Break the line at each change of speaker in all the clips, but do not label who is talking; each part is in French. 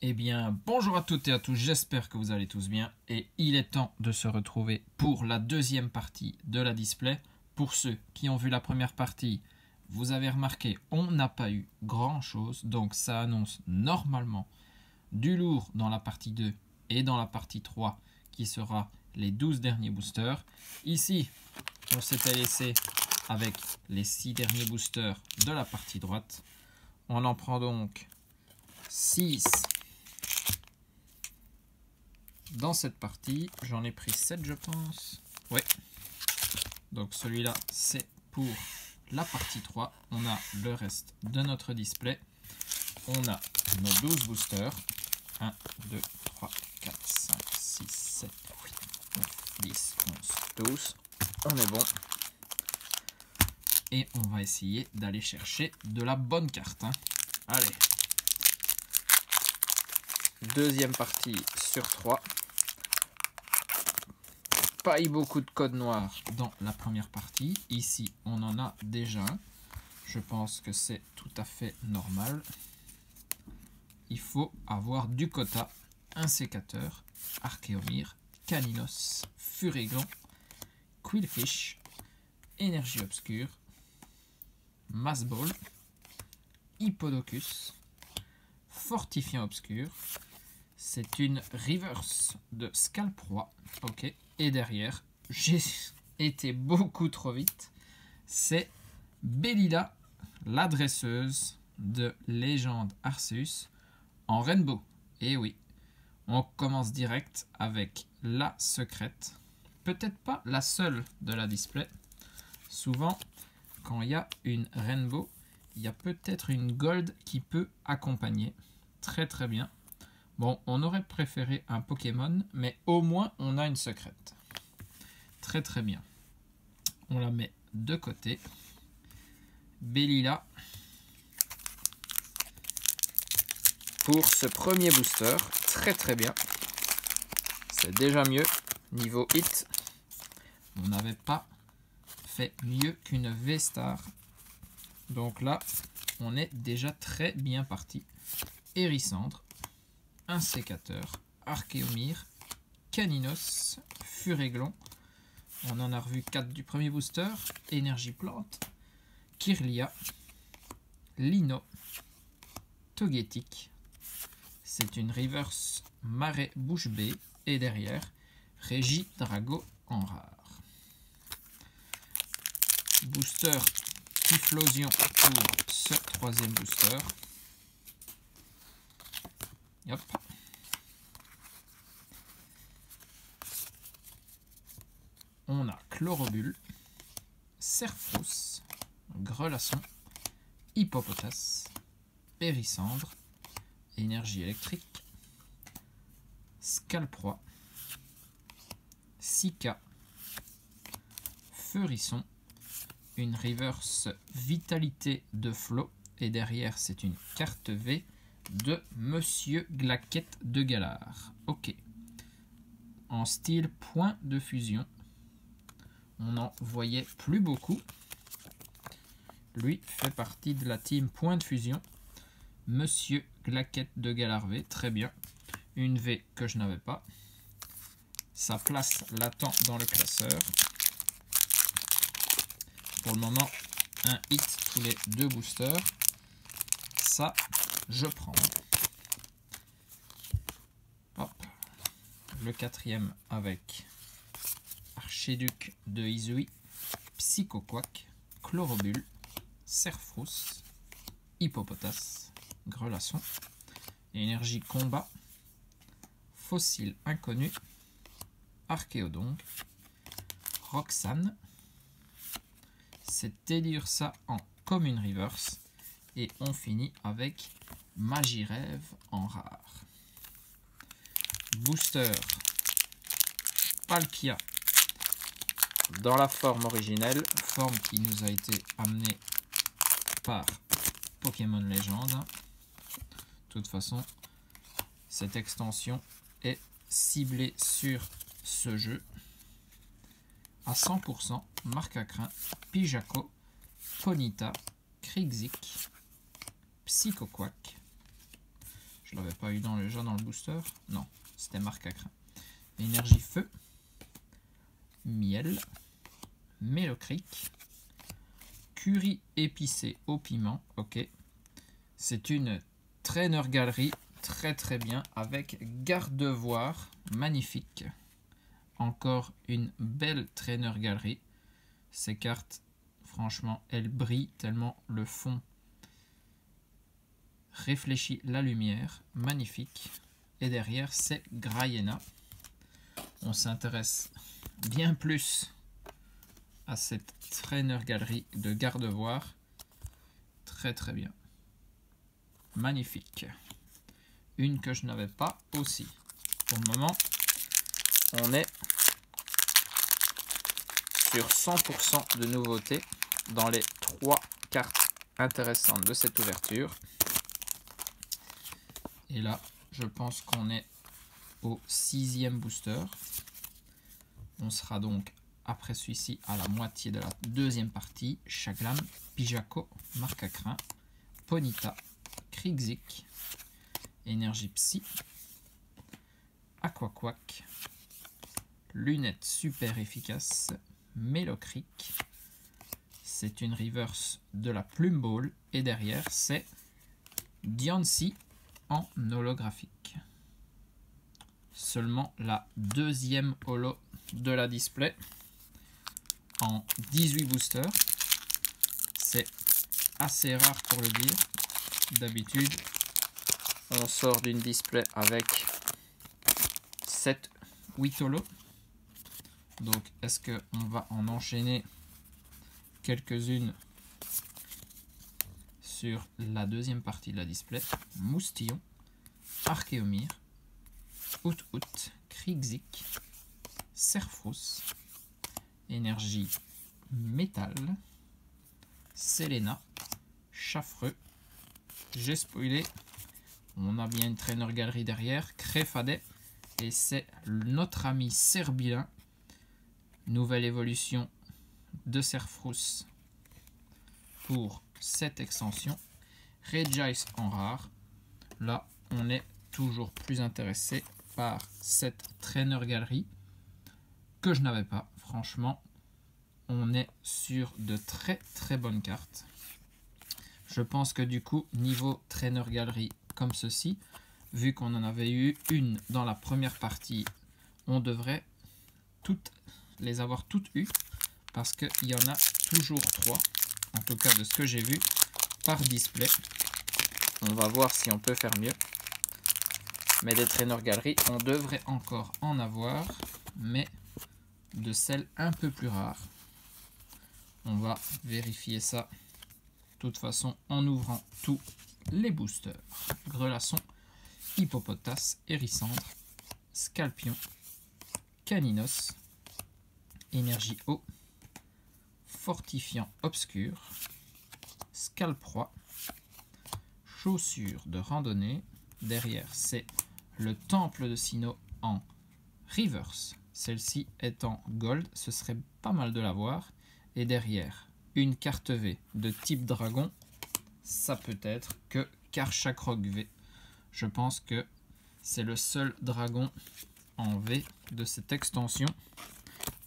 Eh bien, bonjour à toutes et à tous, j'espère que vous allez tous bien. Et il est temps de se retrouver pour la deuxième partie de la display. Pour ceux qui ont vu la première partie, vous avez remarqué, on n'a pas eu grand chose. Donc ça annonce normalement du lourd dans la partie 2 et dans la partie 3 qui sera les 12 derniers boosters. Ici, on s'était laissé avec les 6 derniers boosters de la partie droite. On en prend donc 6 dans cette partie. J'en ai pris 7 je pense. Ouais. Donc celui-là c'est pour la partie 3. On a le reste de notre display. On a nos 12 boosters. 1, 2, 3, 4, 5, 6, 7, 8, 9, 10, 11, 12. On est bon. Et on va essayer d'aller chercher de la bonne carte. Allez. Deuxième partie sur 3. Pas eu beaucoup de codes noirs dans la première partie. Ici, on en a déjà un. Je pense que c'est tout à fait normal. Il faut avoir du quota, un sécateur, Archéomir, Caninos, Furéglon, Quillfish, Énergie Obscure, Massball, Hippodocus, Fortifiant Obscur. C'est une reverse de Scalproie. Ok. Et derrière, j'ai été beaucoup trop vite. C'est Bellila, la dresseuse de Légende Arceus en Rainbow. Et oui, on commence direct avec la secrète. Peut-être pas la seule de la display. Souvent, quand il y a une Rainbow, il y a peut-être une Gold qui peut accompagner. Très très bien. Bon, on aurait préféré un Pokémon, mais au moins on a une secrète. Très très bien. On la met de côté. Bellila. Pour ce premier booster, très très bien. C'est déjà mieux. Niveau hit, on n'avait pas fait mieux qu'une V-Star. Donc là, on est déjà très bien parti. Hérissandre, un sécateur, Archéomir, Caninos, Furéglon. On en a revu 4 du premier booster. Énergie Plante, Kirlia, Lino, Togetic. C'est une reverse Marais Bouche Bée. Et derrière, Régidrago en rare. Booster Typhlosion pour ce troisième booster. Hop. On a Chlorobule, Serfros, Grelasson, Hippopotas, Hérissandre, Énergie électrique, Scalproie, Sika, Feurisson, une reverse Vitalité de Flot, et derrière c'est une carte V de Monsieur Glaquette de Galar. Ok. En style point de fusion. On n'en voyait plus beaucoup. Lui fait partie de la team point de fusion. Monsieur Glaquette de Galar V. Très bien. Une V que je n'avais pas. Sa place l'attend dans le classeur. Pour le moment, un hit tous les 2 boosters. Ça, je prends. Hop. Le quatrième avec Archiduc de Izui, Psychoquack, Chlorobule, Serfros, Hippopotas, Grelasson, Énergie Combat, Fossile Inconnu, Archéodongue, Roxane. C'est Teddiursa en commune reverse. Et on finit avec Magirève en rare. Booster Palkia dans la forme originelle, forme qui nous a été amenée par Pokémon Légende. De toute façon, cette extension est ciblée sur ce jeu à 100%. Marcacrin, Pijaco, Ponyta, Krixik, Psychoquack. Je l'avais pas eu déjà dans le booster. Non, c'était marque à crin. Énergie feu. Miel. Mélocric. Curry épicé au piment. Ok. C'est une trainer galerie très très bien avec garde-voir magnifique. Encore une belle trainer galerie. Ces cartes, franchement, elles brillent tellement le fond réfléchit la lumière. Magnifique. Et derrière, c'est Graiena. On s'intéresse bien plus à cette trainer galerie de garde-voir. Très très bien. Magnifique. Une que je n'avais pas aussi. Pour le moment, on est sur 100% de nouveautés dans les 3 cartes intéressantes de cette ouverture. Et là, je pense qu'on est au 6e booster. On sera donc, après celui-ci, à la moitié de la deuxième partie. Chaglam, Pijako, marque à crin, Ponyta, Krixik, Énergie Psy, Aquaquack, Lunette super efficace, Mélocric. C'est une reverse de la Plume Ball. Et derrière, c'est Diancie en holographique. Seulement la deuxième holo de la display en 18 boosters. C'est assez rare pour le dire. D'habitude, on sort d'une display avec 7-8 holos. Donc, est-ce qu'on va en enchaîner quelques-unes sur la deuxième partie de la display? Moustillon, Archéomir, Out-Out, Krixik, Serfrousse, Énergie Métal, Selena, Chaffreux. J'ai spoilé. On a bien une trainer galerie derrière, Créfadet. Et c'est notre ami Serbilin. Nouvelle évolution de Serfrousse pour cette extension. Regice en rare. Là, on est toujours plus intéressé par cette trainer galerie que je n'avais pas. Franchement, on est sur de très très bonnes cartes. Je pense que du coup, niveau trainer galerie comme ceci, vu qu'on en avait eu une dans la première partie, on devrait toutes les avoir toutes eues parce qu'il y en a toujours 3, en tout cas de ce que j'ai vu, par display. On va voir si on peut faire mieux. Mais des traîneurs galeries, on devrait encore en avoir, mais de celles un peu plus rares. On va vérifier ça, de toute façon, en ouvrant tous les boosters. Grelasson, Hippopotas, Hérissandre, Scalpion, Caninos, Énergie Eau, Fortifiant Obscur, Scalproie, Chaussures de randonnée. Derrière, c'est le Temple de Sinnoh en reverse. Celle-ci est en gold, ce serait pas mal de l'avoir. Et derrière, une carte V de type dragon. Ça peut être que Karchakrog V. Je pense que c'est le seul dragon en V de cette extension.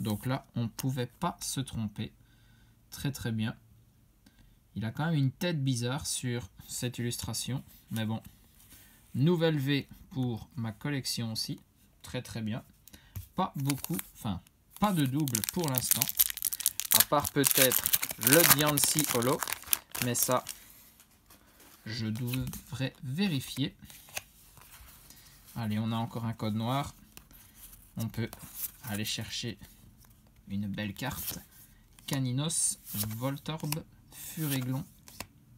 Donc là, on ne pouvait pas se tromper. Très très bien. Il a quand même une tête bizarre sur cette illustration. Mais bon, nouvelle V pour ma collection aussi. Très très bien. Pas beaucoup, enfin, pas de double pour l'instant. À part peut-être le Diancie Holo. Mais ça, je devrais vérifier. Allez, on a encore un code noir. On peut aller chercher une belle carte. Caninos, Voltorb, Furéglon,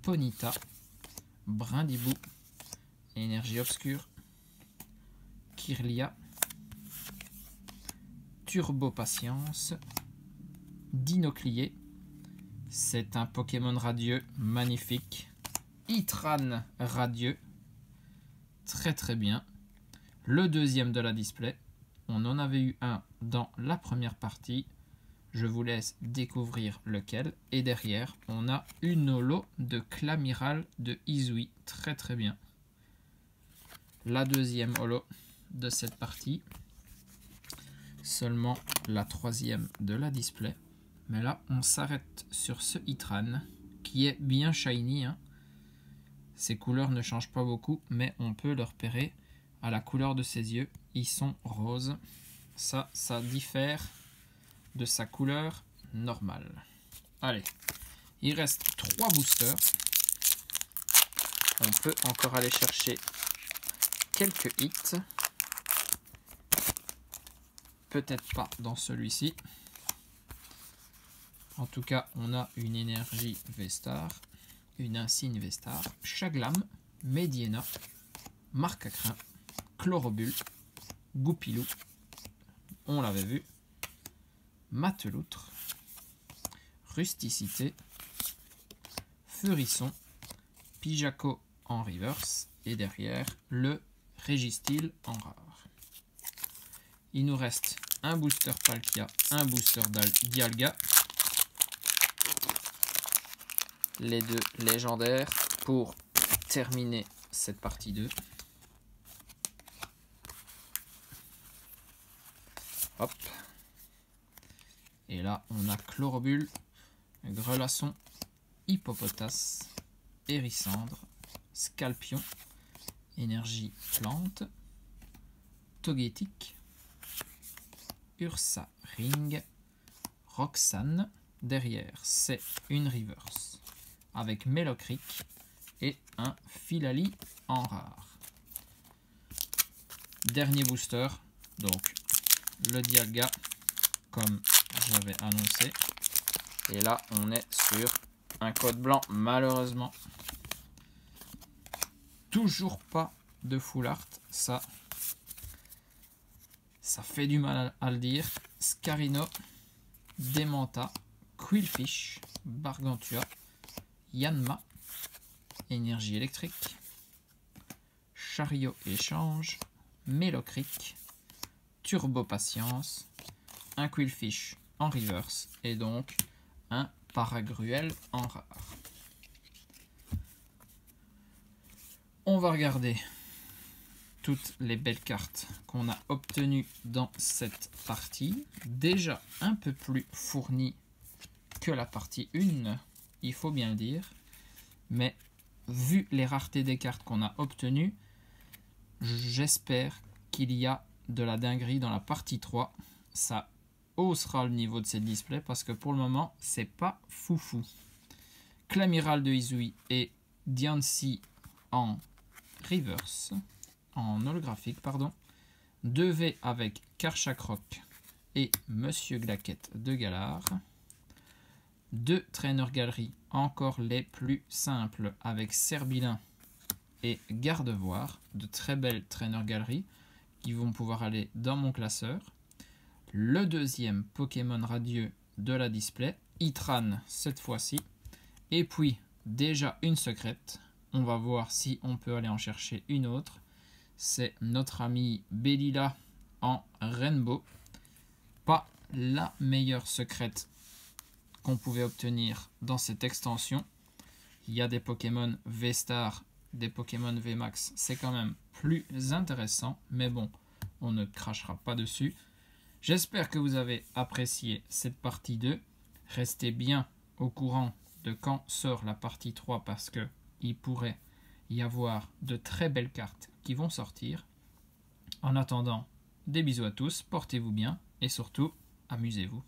Ponyta, Brindibou, Énergie Obscure, Kirlia, Turbo Patience, Dinoclier. C'est un Pokémon radieux magnifique. Itran radieux. Très très bien. Le deuxième de la display. On en avait eu un dans la première partie. Je vous laisse découvrir lequel. Et derrière, on a une holo de Clamiral de Izui. Très très bien. la deuxième holo de cette partie. Seulement la troisième de la display. Mais là, on s'arrête sur ce Heatran qui est bien shiny, hein. Ses couleurs ne changent pas beaucoup, mais on peut le repérer à la couleur de ses yeux. Ils sont roses. Ça diffère de sa couleur normale. Allez, il reste 3 boosters. On peut encore aller chercher quelques hits. Peut-être pas dans celui-ci. En tout cas, on a une énergie V-Star, une insigne V-Star, Chaglam, Mediena, Marcacrin, Chlorobule, Goupilou, on l'avait vu, Mateloutre, Rusticité, Furisson, Pijaco en reverse et derrière le Registeel en rare. Il nous reste un booster Palkia, un booster Dialga. Les deux légendaires pour terminer cette partie 2. Hop. Et là, on a Chlorobule, Grelasson, Hippopotas, Hérissandre, Scalpion, Énergie Plante, Togetic, Ursa Ring, Roxanne. Derrière, c'est une reverse avec Melocric et un Filali en rare. Dernier booster, donc le Dialga, comme j'avais annoncé. Et là, on est sur un code blanc, malheureusement. Toujours pas de full art, ça fait du mal à le dire. Scarino, Demanta, Quillfish, Bargantua, Yanma, Énergie électrique, Chariot échange, Melocric, Turbo patience, un Quillfish en reverse et donc un Paragruel en rare. On va regarder toutes les belles cartes qu'on a obtenues dans cette partie. Déjà un peu plus fournie que la partie 1, il faut bien le dire. Mais vu les raretés des cartes qu'on a obtenues, j'espère qu'il y a de la dinguerie dans la partie 3. Ça haussera le niveau de cette display parce que pour le moment, c'est pas foufou. Clamiral de Izui et Diancie en reverse, en holographique, pardon. 2V avec Karchakroc et Monsieur Glaquette de Galar. 2 Trainer Galerie, encore les plus simples, avec Serbilin et Gardevoir. De très belles Trainer Galeries qui vont pouvoir aller dans mon classeur. Le deuxième Pokémon radieux de la display, Heatran cette fois-ci. Et puis, déjà une secrète. On va voir si on peut aller en chercher une autre. C'est notre ami Bellila en Rainbow. Pas la meilleure secrète qu'on pouvait obtenir dans cette extension. Il y a des Pokémon V-Star, des Pokémon V-Max. C'est quand même plus intéressant. Mais bon, on ne crachera pas dessus. J'espère que vous avez apprécié cette partie 2. Restez bien au courant de quand sort la partie 3 parce que il pourrait y avoir de très belles cartes qui vont sortir. En attendant, des bisous à tous, portez-vous bien et surtout, amusez-vous.